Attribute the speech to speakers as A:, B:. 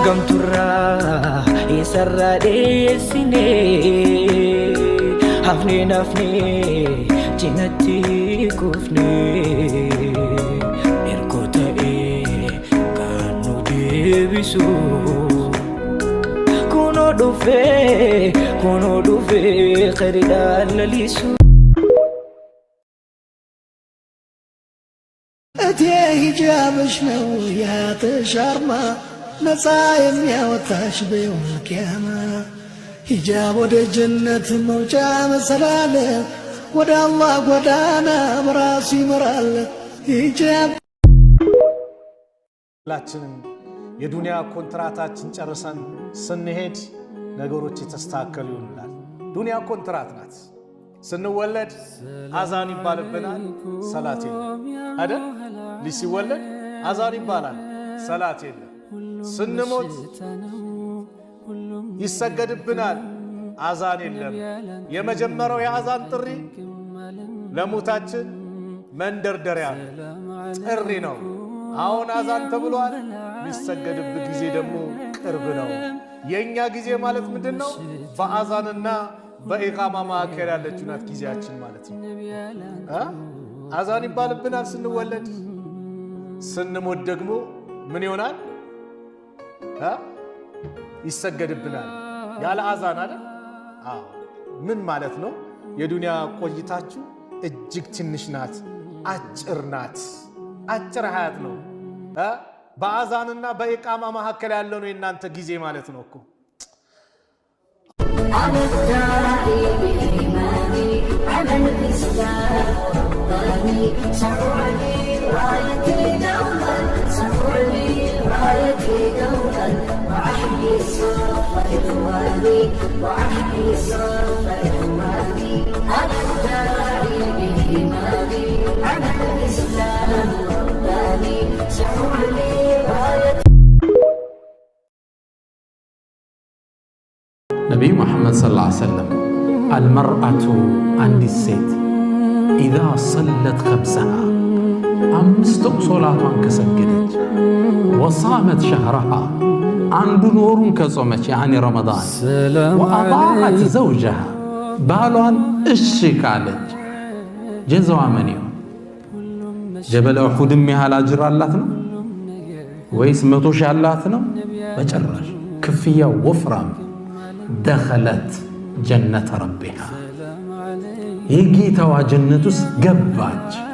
A: argamturra isarra deessine hafne nafne jinatti kufne erkota kanu debisu kuno dufe kharida lalisu hijabሽ ነው ያተሻርማ ነፃ የሚያወጣሽ በየውም ቂያማ ሂጃብ ወደ ጀነት መውጫ መሰላለ ወደ አላህ ጎዳና በራሱ ይመራል ሂጃብ
B: ሁላችንም የዱንያ ኮንትራታችን ጨርሰን ስንሄድ ነገሮች የተስተካከሉ ይሆናል። ዱንያ ኮንትራት ናት። ስንወለድ አዛን ይባልብናል፣ ሰላት የለም አይደል? ልጅ ሲወለድ አዛን ይባላል፣ ሰላት የለም። ስንሞት ይሰገድብናል፣ አዛን የለም። የመጀመሪያው የአዛን ጥሪ ለሞታችን መንደርደሪያ ጥሪ ነው። አሁን አዛን ተብሏል፣ የሚሰገድበት ጊዜ ደግሞ ቅርብ ነው። የኛ ጊዜ ማለት ምንድነው? በአዛንና በኢቃማ ማከር ያለችው ናት ጊዜያችን ማለት ነው። አዛን ይባልብናል ስንወለድ፣ ስንሞት ደግሞ ምን ይሆናል? ይሰገድብናል ያለ አዛን አይደል? ምን ማለት ነው? የዱንያ ቆይታችሁ እጅግ ትንሽ ናት፣ አጭር ናት። አጭር ሀያት ነው። በአዛንና በኢቃማ ማከር ያለው ነው የናንተ ጊዜ ማለት ነው እኮ أنا الداعي بإيماني عمل الإسلام رباني سرع لي رايتي دوما سرع لي رايتي دوما وأحيي صف إخواني وأحيي صف إخواني أنا الداعي بإيماني عمل الإسلام رباني سرع لي رايتي
C: نبي محمد صلى الله عليه وسلم المرأة عند الست إذا صلت خمسها أمستق صلاة كسجدت وصامت شهرها عند نور كصمت يعني رمضان وأطاعت زوجها بالوان الشكالج جزوا من يوم جبل أحد مها لاجر اللاتنا ويسمتوش اللاتنا بجرش كفية وفرام دخلت جنة ربها يجي توا جنتوس قباج